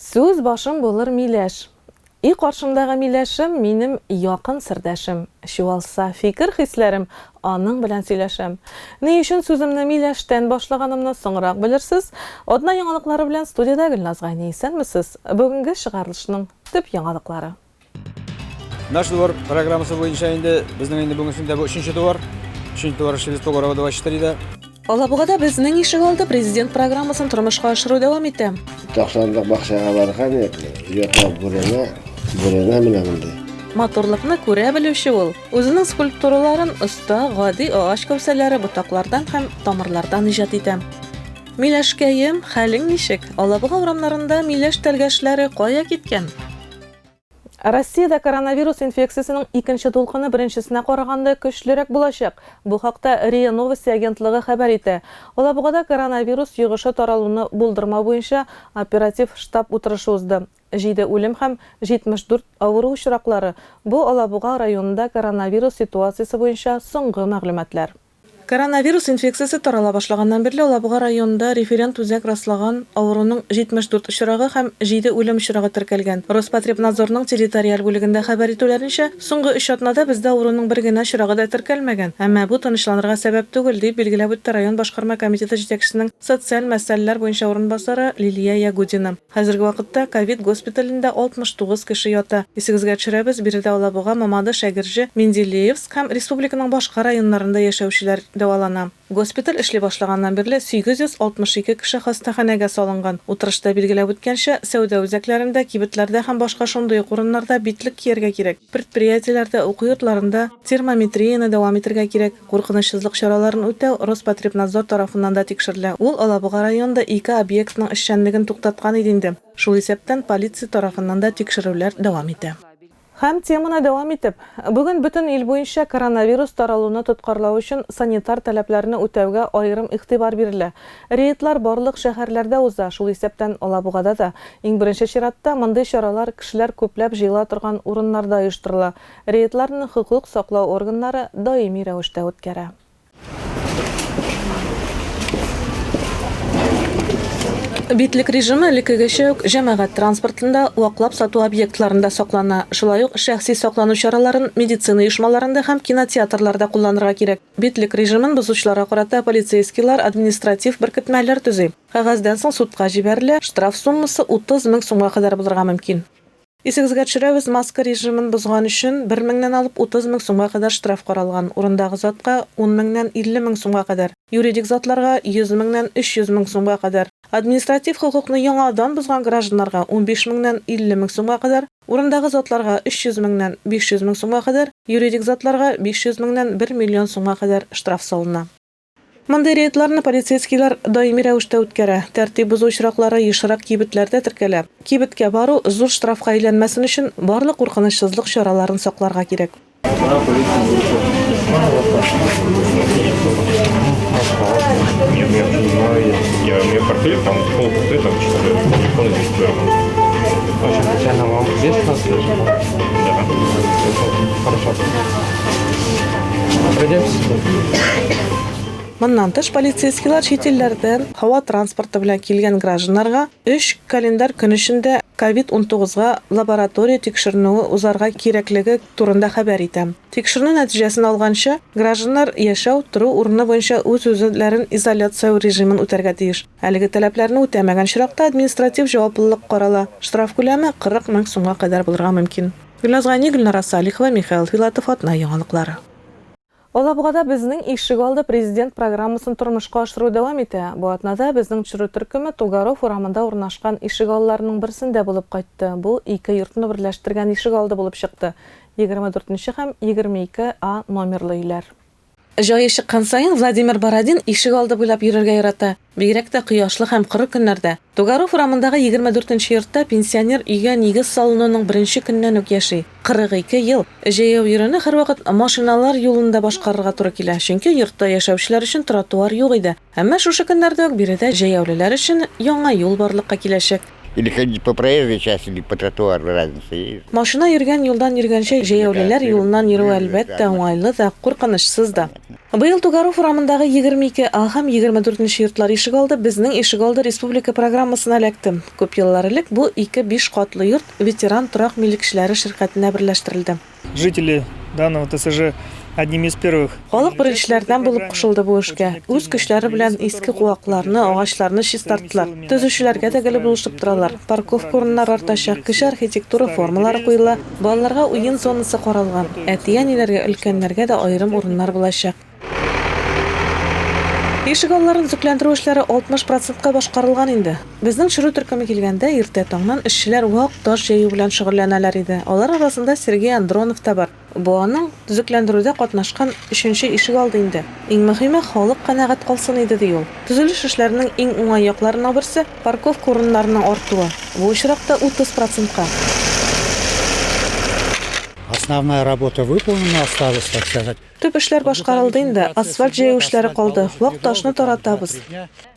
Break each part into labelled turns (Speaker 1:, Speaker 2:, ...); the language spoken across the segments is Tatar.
Speaker 1: Сөз башым булыр миләш. И каршымдагы миләшем минем якын сердәшем. Шуалса фикер хисләрем аның белән сөйләшәм. Ни өчен сүземне миләштән башлаганымны соңрак белерсез. Одна яңалыклары белән студиядә Гөлназ Гайни, исәнмесез? Бүгенге чыгарылышның төп яңалыклары.
Speaker 2: Наш двор программасы буенча инде безнең инде бүгенсендә бу 3нче двор. 3нче двор эшләбез Погорова 24
Speaker 1: Алабугада безнең ишегалды президент программасын тормышка ашыру дәвам итә.
Speaker 3: Тақсандық бақшаға барған yo'qlab burana bilan
Speaker 1: Моторлыкны күрә белүче ул. Үзенең скульптураларын оста, гади агач кәүсәләре, ботаклардан һәм тамырлардан иҗат итә. Миләшкәем, хәлең ничек? Алабуга урамнарында миләш тәлгәшләре кая киткән? Россиядә коронавирус инфекциясының икенче тулкыны беренчесенә караганда көчлерәк булачак. Бу хакта РИА Новости агентлыгы хәбәр итә. Алабугада коронавирус йогышы таралуны булдырмау буенча оператив штаб утырышы узды. 7 үлем һәм 74 авыру очраклары. Бу Алабуга районында коронавирус ситуациясе буенча соңгы мәгълүматлар. Коронавирус инфекциясы тарала башлаганнан бирле Алабуга районында референт үзәк раслаган авыруның 74 очрагы һәм 7 үлем очрагы теркәлгән. Роспотребнадзорның территориаль бүлегендә хәбәр итүләренчә, соңгы 3 атнада бездә авыруның бер генә очрагы да теркәлмәгән. Әмма бу тынычланырга сәбәп түгел, дип билгеләп үтте район башкарма комитеты җитәкчесенең социаль мәсьәләләр буенча урынбасары Лилия Ягудина. Хәзерге вакытта ковид госпиталендә 69 кеше ята. Исегезгә төшерәбез, биредә Алабуга, Мамадыш, Шәгерҗе, Менделеевск һәм республиканың башка районнарында яшәүчеләр дәвалана. Госпиталь эшли башлаганнан бирле 862 кеше хастаханәгә салынган. Утырышта билгеләп үткәнчә, сәүдә үзәкләрендә, кибетләрдә һәм башка шундый ук урыннарда битлек кияргә кирәк. Предприятиеләрдә, уку йортларында термометрияны дәвам итәргә кирәк. Куркынычсызлык чараларын үтәү Роспотребнадзор тарафыннан да тикшерелә. Ул Алабуга районында 2 объектның эшчәнлеген туктаткан иде инде. Шул исәптән полиция тарафыннан да тикшерүләр дәвам итә. Һәм теманы дәвам итеп, бүген бөтен ил буенча коронавирус таралуны тоткарлау өчен санитар таләпләрне үтәүгә аерым игътибар бирелә. Рейдлар барлык шәһәрләрдә уза, шул исәптән Алабугада да иң беренче чиратта мондый чаралар кешеләр күпләп җыела торган урыннарда оештырыла. Рейдларны хокук саклау органнары даими рәвештә үткәрә. Битлек режимы элеккегечә үк җәмәгать транспортында, ваклап сату объектларында саклана. Шулай ук шәхси саклану чараларын медицина оешмаларында һәм кинотеатрларда кулланырга кирәк. Битлек режимын бозучыларга карата полицейскийлар административ беркетмәләр төзи. Кәгазьдән соң судка җибәрелә, штраф суммасы 30 мең сумга кадәр булырга мөмкин. Исегезгә төшерәбез, маска режимын бозган өчен 1 меңнән алып 30 мең сумга кадәр штраф каралган. Урындагы затка 10 меңнән 50 мең сумга кадәр. Юридик затларга 100 меңнән 300 мең сумга кадәр. Административ хокукны яңадан бозган гражданнарга 15 меңнән 50 мең сумга кадәр. Урындагы затларга 300 меңнән 500 мең сумга кадәр. Юридик затларга 500 меңнән 1 миллион сумга кадәр штраф салына. Мондый рейдларны полицейскийлар даими рәвештә үткәрә. Тәртип бозу очраклары ешрак кибетләрдә теркәлә. Кибеткә бару зур штрафка әйләнмәсен өчен барлык куркынычсызлык чараларын сакларга кирәк.
Speaker 4: Я портфель, там полпустой, там что-то, телефон здесь сверху.
Speaker 5: Случайно вам известно?
Speaker 4: Да.
Speaker 5: Хорошо. Пройдемте.
Speaker 1: Моннан тыш полицейскийлар чит илләрдән һава транспорты белән килгән гражданнарга 3 календар көн эчендә COVID-19-га лаборатория тикшеренүе узарга кирәклеге турында хәбәр итә. Тикшеренү нәтиҗәсен алганча, гражданнар яшәү, тору урыны буенча үз-үзләрен изоляция режимын үтәргә тиеш. Әлеге таләпләрне үтәмәгән чиракта административ җаваплылык карала. Штраф күләме 40 мең сумга кадәр булырга мөмкин. Гөлназ Гайни, Гөлнара Салихова, Михаил Филатов, атна яңалыклары. Алабугада безнең ишегалды президент программасын тормышка ашыру дәвам итә. Бу атнада безнең төшерү төркеме Тугаров урамында урнашкан ишегалларның берсендә булып кайтты. Бу 2 йортны берләштергән ишегалды булып чыкты. 24 һәм 22А номерлы өйләр. Җае чыккан сайын Владимир Бородин ишегалды буйлап йөрергә ярата. Бигрәк тә кояшлы һәм кыры көннәрдә. Тугаров урамындагы 24 йортта пенсионер өйгә нигез салынуның беренче көннән үк яши. 42 ел. Җәяү йөрүне һәрвакыт машиналар юлында башкарырга туры килә, чөнки йортта яшәүчеләр өчен тротуар юк иде. Әмма шушы көннәрдә үк биредә җәяүлеләр өчен яңа юл барлыкка киләчәк.
Speaker 6: Или ходить по проезжей части, или по тротуару, разница есть.
Speaker 1: Машина йөргән юлдан йөргәнчә җәяүлеләр юлыннан йөрү әлбәттә уңайлы да, куркынычсыз да. Быел Тугаров урамындагы 22А һәм 24нче йортлар ишегалды безнең ишегалды республика программасына эләкте. Күп еллар элек бу 2-5 катлы йорт ветеран торак милекчеләре ширкәтенә берләштерелде.
Speaker 7: Жители данного ТСЖ одними из первых.
Speaker 1: Халык беренчеләрдән булып кушылды бу эшкә. Үз көчләре белән иске куакларны, агачларны чистарттылар. Төзүчеләргә тәгеле булышып торалар. Парковка урыннары артачак, кеше архитектура формалары куела, балаларга уен зонасы каралган. Әти-әниләргә, өлкәннәргә дә аерым урыннар булачак. Ишегалларын төзекләндерү эшләре 60%ка башкарылган инде. Безнең чыру төркеме килгәндә иртә таңнан эшчеләр вак таш җәю белән шөгыльләнәләр иде. Алар арасында Сергей Андронов та бар. Бу аның төзекләндерүдә катнашкан 3нче ишегалды инде. Иң мөһиме халык канәгать калсын иде ди ул. Төзелеш эшләренең иң уңай якларының берсе парковка урыннарының артуы. Бу очракта 30%ка.
Speaker 8: Основная работа выполнена, осталось, так сказать.
Speaker 1: Төп эшләр башкарылды инде, асфальт җәю эшләре калды. Вак ташны таратабыз.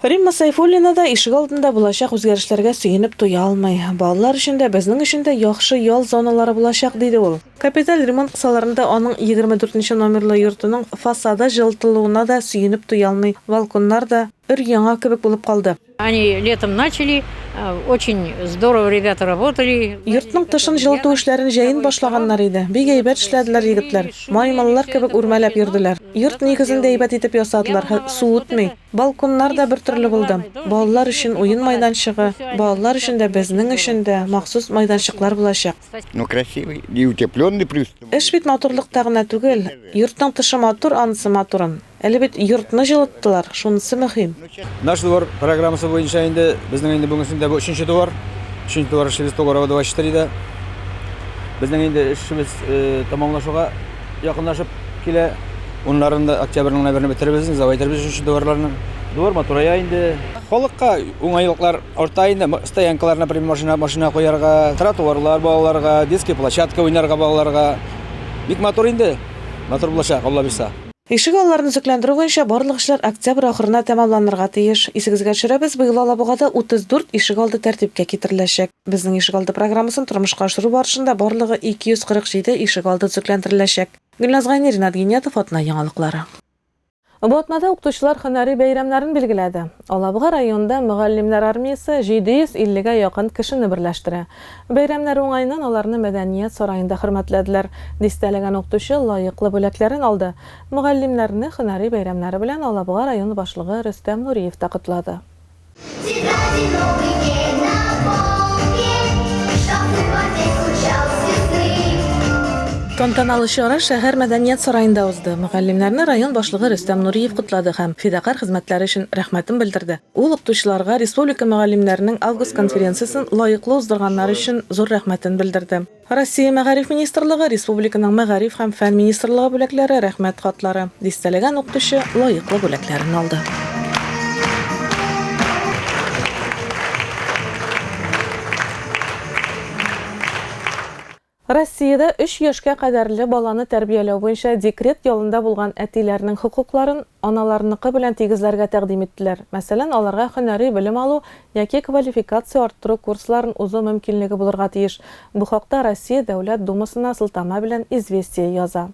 Speaker 1: Римма Сайфуллина да ишек алдында булачак үзгәрешләргә сөенеп туя алмый. Балалар өчен дә, безнең өчен дә яхшы ял зоналары булачак диде ул. Капиталь ремонт кысаларында аның 24нче номерлы йортының фасады җылтылуына да сөенеп туя алмый. Балконнар да өр-яңа кебек булып калды.
Speaker 9: Они летом начали, очень здорово ребята работали.
Speaker 1: Йортның тышын җылыту эшләрен җәен башлаганнар иде. Бик әйбәт эшләделәр егетләр. Маймыллар кебек үрмәләп йөрделәр. Йорт нигезендә әйбәт итеп ясадылар. Су үтми. Балконнар да бер төрле булды. Балалар өчен уен майданчыгы, балалар өчен дә, безнең өчен дә махсус майданчыклар булачак.
Speaker 6: Ну, красивый и утепленный плюс.
Speaker 1: Эш бит матурлыкта гына түгел. Йортның тышы матур, анысы матурын. Әле бит йортны җылыттылар, шунысы мөһим.
Speaker 2: Наш двор программасы буенча инде безнең инде бүгенсендә бу 3нче двор. 3нче двор эшебез Тугарова 24 иде. Безнең инде эшебез тамамлашуга якынлашып килә. Унларын да октябрьнең нәберне бетербез, завайтербез 3нче дворларны. Двор матурая инде. Халыкка уңайлыклар орта инде. Стоянкалар, например, машина куярга, тротуарлар балаларга, детский площадка уйнарга балаларга. Бик матур инде. Матур булачак, Алла бирсә.
Speaker 1: Ишегалларны төзекләндерү буенча барлык эшләр октябрь ахырына тәмамланырга тиеш. Исегезгә төшерәбез, быел Алабугада 34 ишегалды тәртипкә китереләчәк. Безнең ишегалды программасын тормышка ашыру барышында барлыгы 247 ишегалды төзекләндереләчәк. Гөлназ Гайнер, Ринат Генятов, Атна яңалыклары. Бу атнада укытучылар һөнәри бәйрәмнәрен билгеләде. Алабуга районында мөгаллимнәр армиясе 750-гә якын кешене берләштерә. Бәйрәмнәр уңайыннан аларны мәдәният сараенда хөрмәтләделәр. Дистәләгән укытучы лаеклы бүләкләрен алды. Мөгаллимнәрне һөнәри бәйрәмнәре белән Алабуга районы башлыгы Рөстәм Нуриев та котлады. Тантаналы чара шәһәр мәдәният сараенда узды. Мөгаллимнәрне район башлыгы Рөстәм Нуриев котлады һәм фидакар хезмәтләре өчен рәхмәтен белдерде. Ул укытучыларга республика мөгаллимнәренең август конференциясын лаеклы уздырганнары өчен зур рәхмәтен белдерде. Россия Мәгариф министрлыгы, республиканың Мәгариф һәм фән министрлыгы бүләкләре рәхмәт хатлары. Дистәләгән укытучы лаеклы бүләкләрен алды. Россиядә 3 яшькә кадәрле баланы тәрбияләү буенча декрет ялында булган әтиләрнең хокукларын аналарныкы белән тигезләргә тәкъдим иттеләр. Мәсәлән, аларга һөнәри белем алу яки квалификация арттыру курсларын узу мөмкинлеге булырга тиеш. Бу хакта Россия Дәүләт Думасына сылтама белән известие яза.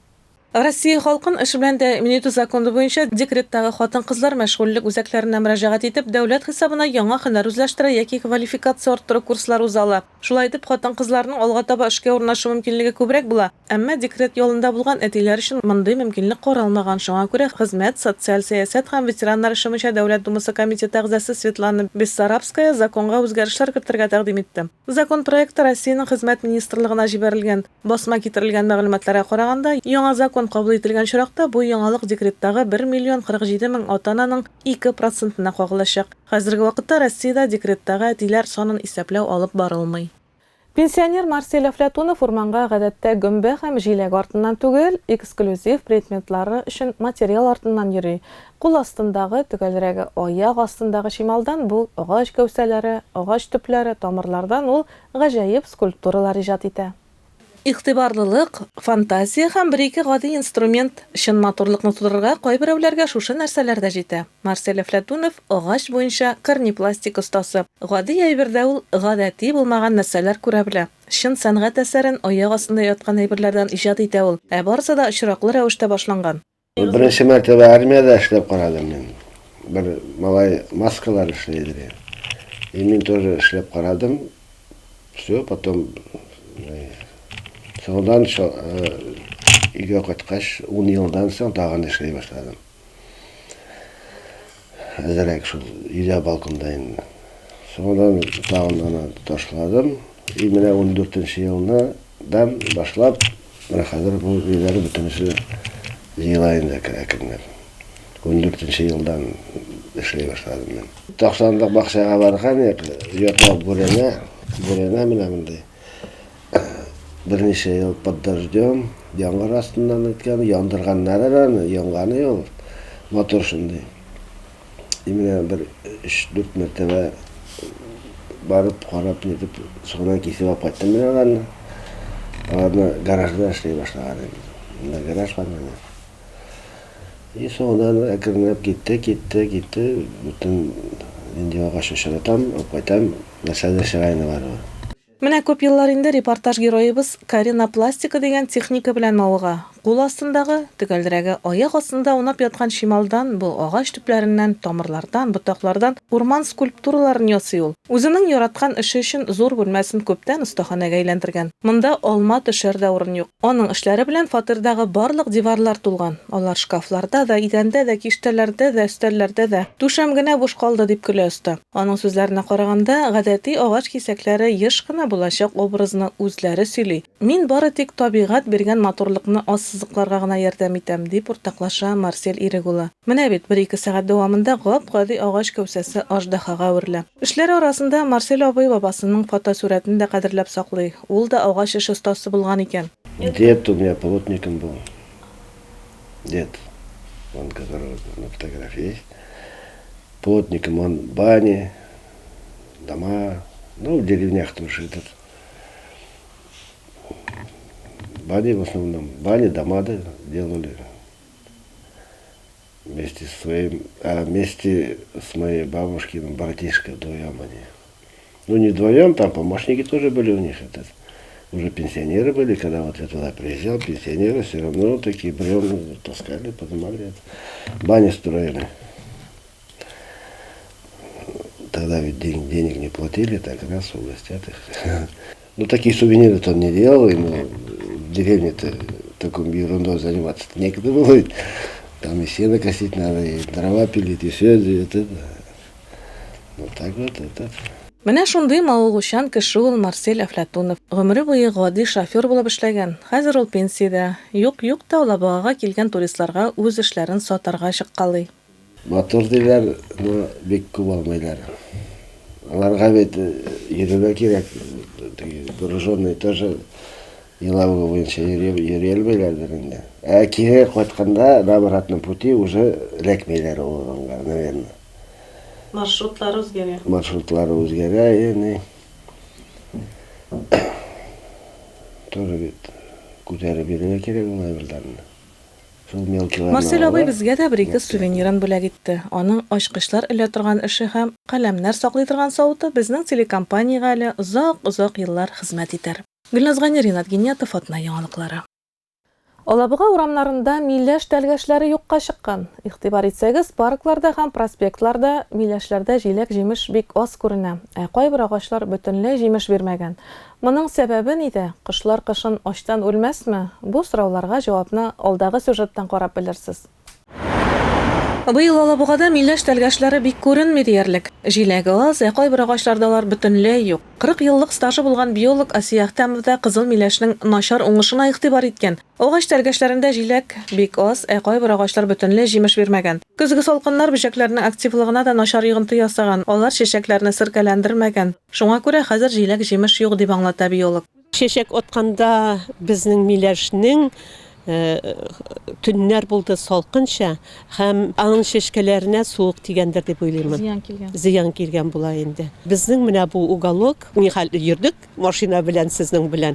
Speaker 1: Россия халкын эш белән тәэмин итү законы буенча декреттагы хатын-кызлар мәшгульлек үзәкләренә мөрәҗәгать итеп, дәүләт хисабына яңа һөнәр үзләштерә яки квалификация арттыру курслары узала. Шулай итеп, хатын-кызларның алга таба эшкә урнашу мөмкинлеге күбрәк була. Әмма декрет ялында булган әтиләр өчен мондый мөмкинлек каралмаган. Шуңа күрә хезмәт, социаль сәясәт һәм ветераннар эше буенча Дәүләт Думасы комитеты әгъзасы Светлана Бессарабская законга үзгәрешләр кертергә тәкъдим итте. Закон проекты Россиянең хезмәт министрлыгына җибәрелгән. Басма китерелгән мәгълүматларга караганда, яңа закон кабул ителгән чоракта бу яңалык декреттагы 1 47 000 ата-ананың 2%-на кагылачак. Хәзерге вакытта Россиядә декреттагы әтиләр санын исәпләү алып барылмый. Пенсионер Марсель Афлатунов урманга гадәттә гөмбә һәм җиләк артыннан түгел, эксклюзив предметлары өчен материал артыннан йөри. Кул астындагы, төгәлрәге аяк астындагы шималдан бу агач кәүсәләре, агач төпләре, тамырлардан ул гаҗәеп скульптуралар иҗат итә. Игътибарлылык, фантазия һәм бер-ике гади инструмент чын матурлыкны тудырырга кайберәүләргә шушы нәрсәләрдә җитә. Марсель Әфләтунов агач буенча корнепластик остасы. Гади әйбердә ул гадәти булмаган нәрсәләр күрә белә. Чын сәнгать әсәрен аяк астында яткан әйберләрдән иҗат итә ул. Барысы да очраклы рәвештә башланган.
Speaker 3: Беренче мәртәбә армияда эшләп карадым мин. Бер малай маскалар эшләйди. И мин тоже эшләп карадым. Все, потом соңдан үйгә кайткач 10 елдан соң тагын эшләй башладым. Әзрәк шул өйдә балконда инде. Соңдан тагын аны ташладым. И менә 14нче елдан башлап, менә хәзер бу өйләр бөтенесе җыела инде әкренләп. 14нче елдан эшләй башладым мин. 90лык бакчага барган, яклап бүрәнә менә мондай. Берничә ел под дождем, яңгыр астыннан үткән, яндырганнары, янганы юк. Мотор шундый. И менә бер 3-4 мәртәбә барып карап нитеп, соңыннан кисеп алып кайттым мин аларны. Аларны гаражда эшләй башлаган инде. Менә гараж бар менә. И соңыннан әкренләп китте, бүтән инде агач ашыратам, алып кайтам, нәрсәдә шагыйны бар.
Speaker 1: Менә күп еллар инде репортаж героебыз Карина пластика дигән техника белән мавыга. Кул астындагы, төгәлдерәге аяк астында унап яткан шималдан, бу агач төпләреннән, тамырлардан, ботаклардан урман скульптураларын ясый ул. Үзенең яраткан эше өчен зур бүлмәсен күптән остаханәгә әйләндергән. Монда алма төшәр дә урын юк. Аның эшләре белән фатирдагы барлык диварлар тулган. Алар шкафларда да, идәндә дә, киштәләрдә дә, өстәлләрдә дә. Түшәм генә буш калды дип көлә оста. Аның сүзләренә караганда, гадәти агач кисәкләре еш кына булачак образны үзләре сөйли. Мин бары тик табигать биргән матурлыкны ассызыкларга гына ярдәм итәм дип уртаклаша Марсель Ирегулы. Менә бит 1-2 сәгать дәвамында гап-гади агач кәүсәсе аждаһага әверелә. Эшләре арасында Марсель абый бабасының фотосурәтен дә кадерләп саклый. Ул да агач эш остасы булган икән.
Speaker 3: Дед у меня плотником был. Дед, он который на фотографии есть. Плотником он бани, дома, ну в деревнях тоже этот. Бани в основном, бани, дома делали. Вместе с моей бабушкиным братишкой вдвоем они. Ну не вдвоем, там помощники тоже были у них. Уже пенсионеры были, когда вот я туда приезжал, пенсионеры все равно такие бревна таскали, поднимали. Бани строили. Тогда ведь денег не платили, так раз угостят их. Ну такие сувениры-то он не делал, ему в деревне-то такой ерундой заниматься некогда было. Там и сено косить надо, и дрова пилить, и все это. Вот так вот это.
Speaker 1: Менә шундый мавыгучан кеше ул Марсель Әфләтунов. Гомере буе гади шофер булып эшләгән. Хәзер ул пенсиядә. Юк та Алабугага килгән туристларга үз эшләрен сатарга чыккалый.
Speaker 3: Мотор диләр, но бик күп алмайлар. Аларга бит йөрергә кирәк. Груженный тоже Елабуга буенча йөри алмайлар инде. Кире кайтканда на обратном пути уже эләкмәйләр алганга, наверное.
Speaker 1: Маршрутлар үзгәрә.
Speaker 3: Маршрутлары үзгәрә, яни. Тоже бит күтәреп бирергә кирәк ул әйберләрне. Шул мелкиларны.
Speaker 1: Марсель абый безгә дә 1-2 сувенирын бүләк итте. Аның ачкычлар элә торган эше һәм каләмнәр саклый торган савыты безнең телекомпаниягә әле озак еллар хезмәт итәр. Гөлназ Гайнер, Ринат Гинятов, Фатна яңалыклары. Алабуга урамнарында милләш тәлгәшләре юкка чыккан. Игътибар итсәгез, паркларда һәм проспектларда милләшләрдә җиләк-җимеш бик аз күренә. Кайбер агачлар бөтенләй җимеш бирмәгән. Моның сәбәбе нидә? Кышлар кышын ачтан үлмәсме? Бу сорауларга җавапны алдагы сюжеттан карап белерсез. Быел Алабугада милләш тәлгәшләре бик күренми диярлек. Җиләге аз, кайбер агачларда алар бөтенләй юк. 40 еллык стажы булган биолог Асия Әхтәмов да кызыл милләшнең начар уңышына игътибар иткән. Агач тәлгәшләрендә җиләк бик аз, кайбер агачлар бөтенләй җимеш бирмәгән. Көзге салкыннар бишәкләрнең активлыгына да начар йогынты ясаган. Алар чәчәкләрне сыркәләндермәгән. Шуңа күрә хәзер җиләк-җимеш юк дип аңлата биолог.
Speaker 10: Чәчәк атканда безнең милләшнең төннәр булды салкынча һәм аның чәчкәләренә суык тигәндер дип уйлыйм. Зыян килгән була инде. Безнең менә бу уголок, нихәл йөрдек машина белән сезнең белән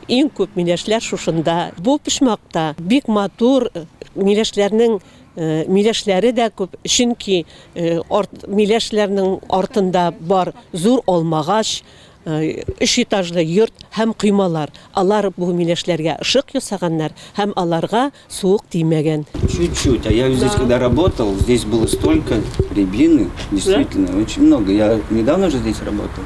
Speaker 10: иң күп миләшләр шушында. Бу почмакта бик матур миләшләрнең миләшләре дә күп, чөнки миләшләрнең артында бар зур алмагач, 3 этажлы йорт һәм коймалар. Алар бу миләшләргә ышык ясаганнар һәм аларга суык тимәгән.
Speaker 11: Чуть-чуть. А я здесь когда работал, здесь было столько рябины, действительно, очень много. Я недавно же здесь работал.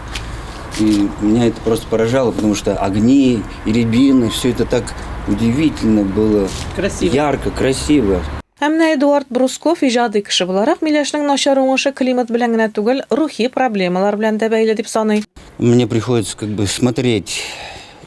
Speaker 11: И меня это просто поражало, потому что огни и рябины, все это так удивительно было.
Speaker 10: Красиво.
Speaker 11: Ярко, красиво.
Speaker 1: Әмма Эдуард Брусков иҗади кеше буларак миләшнең начар уңышы климат белән генә түгел, рухи проблемалар белән дә бәйле дип саный.
Speaker 11: Мне приходится как бы смотреть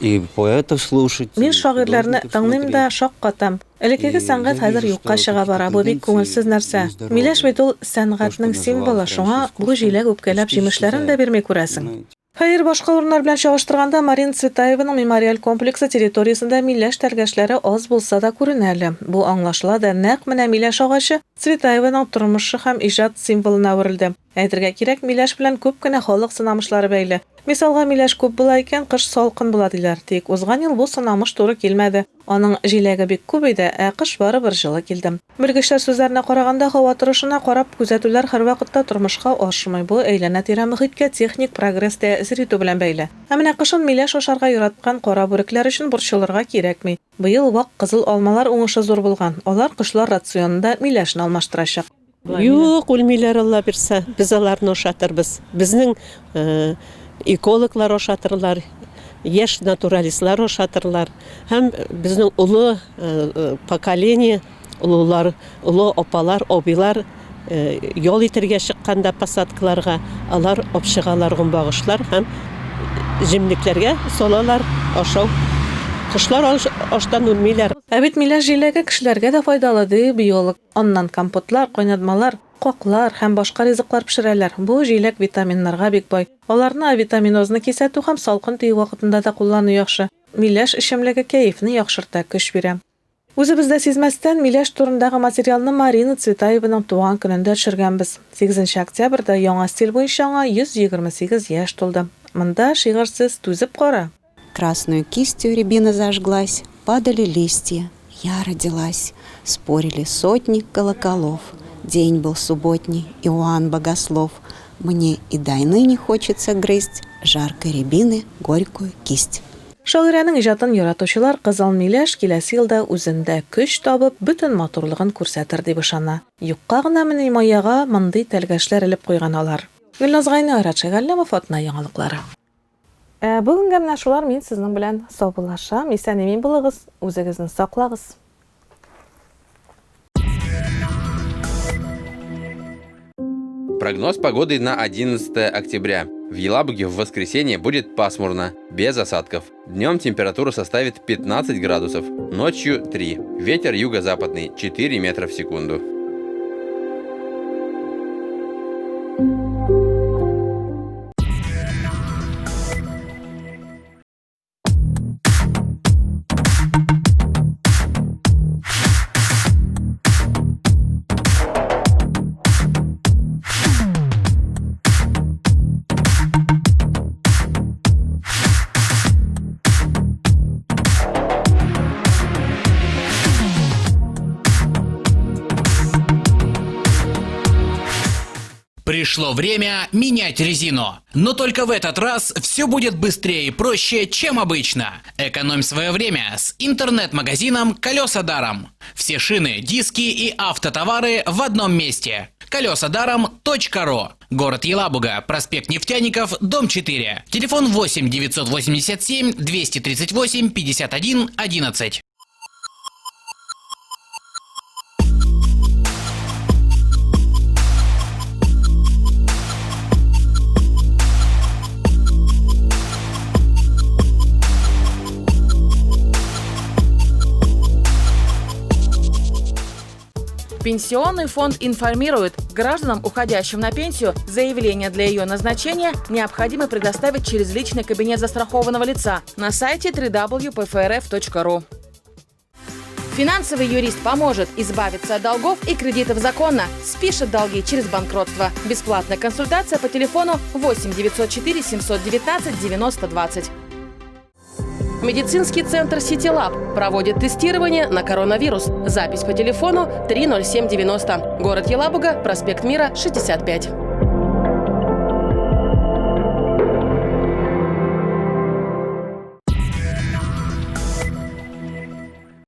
Speaker 11: и поэтов слушать.
Speaker 1: Мин шагыйрьләрне тыңлыйм да шаккатам. Элекеге сәнгать хәзер юкка чыга бара. Бу бик күңелсез нәрсә. Миләш бит ул сәнгатьнең символы, шуңа бу җиләк үпкәләп җимешләрен дә бирмәй күрәсең. Хәер, башка урыннар белән чагыштырганда Марина Цветаеваның мемориаль комплексы территориясендә миләш тәргәшләре аз булса да күренә әле. Бу аңлашыла да нәкъ менә миләш агачы Цветаеваның тормышы һәм иҗат символына әверелде. Әйтергә кирәк, миләш белән күп кенә халык сынамышлары бәйле. Мисалга, миләш күп була икән, кыш салкын була диләр. Тик узган ел бу сынамыш туры килмәде. Аның җиләге бик күп иде, ә кыш барыбер җылы килде. Белгечләр сүзләренә караганда, һава торышына карап күзәтүләр һәрвакытта тормышка ашмый. Бу әйләнә-тирә мөхиткә техник прогресс тәэсир итү белән бәйле. Ә менә кышын миләш ашарга яраткан кара бүрекләр өчен борчылырга кирәкми. Быел вак кызыл алмалар уңышы зур булган. Алар кышлар рационында миләшне алмаштырачак.
Speaker 10: Юк, үлмиләр Алла бирсә, без аларны ашатырбыз. Безнең экологлар ашатырлар, яшь натуралистлар ашатырлар. Һәм безнең улы поколение, улылар, улы апалар, абыйлар ял итәргә чыкканда посадкаларга, алар опчыгалар, гомбагышлар һәм җимлекләргә салалар ашау. Кышлар аштан үлмиләр.
Speaker 1: Ә бит миләш җиләге кешеләргә дә файдалы ди биолог. Аннан компотлар, кайнатмалар, каклар һәм башка ризыклар пешерәләр. Бу җиләк витаминнарга бик бай. Аларны витаминозны кисәтү һәм салкын тию вакытында да куллану яхшы. Миләш эчемлеге кәефне яхшырта, көч бирә. Үзебездә сизмәстән миләш турындагы материалны Марина Цветаеваның туган көнендә төшергәнбез. 8 октябрьдә яңа стиль буенча аңа 128 яшь тулды. Монда шигырьсез түзеп кара.
Speaker 12: Красную кистью рябина зажглась, падали листья. Я родилась, спорили сотни колоколов. День был субботний, Иоанн Богослов. Мне и до ныне хочется грызть жаркой рябины горькую кисть.
Speaker 1: Шагыйрәнең иҗатын яратучылар Кызыл миләш киләсе елда үзендә көч табып, бөтен матурлыгын күрсәтер дип ышана. Юкка гына менә маяга мондый тәлгәшләр элеп куйган алар. Гөлназ Гайнар, Шәгәлләмә Фатна яңалыклары. Бүгенгә менә шулар, мин сезнең белән саубуллашам. Исән-имин булыгыз, үзегезне саклагыз.
Speaker 13: Прогноз погоды на 11 октября. В Елабуге в воскресенье будет пасмурно, без осадков. Днем температура составит 15 градусов, ночью 3. Ветер юго-западный 4 метра в секунду.
Speaker 14: Пришло время менять резину. Но только в этот раз все будет быстрее и проще, чем обычно. Экономь свое время с интернет-магазином «Колеса даром». Все шины, диски и автотовары в одном месте. колесадаром.ру. Город Елабуга, проспект Нефтяников, дом 4. Телефон 8 987 238 51 11.
Speaker 15: Пенсионный фонд информирует, гражданам, уходящим на пенсию, заявление для ее назначения необходимо предоставить через личный кабинет застрахованного лица на сайте www.pfrf.ru. Финансовый юрист поможет избавиться от долгов и кредитов законно, спишет долги через банкротство. Бесплатная консультация по телефону 8 904 719 90 20. Медицинский центр «Ситилаб» проводит тестирование на коронавирус. Запись по телефону 30790. Город Елабуга, проспект Мира, 65.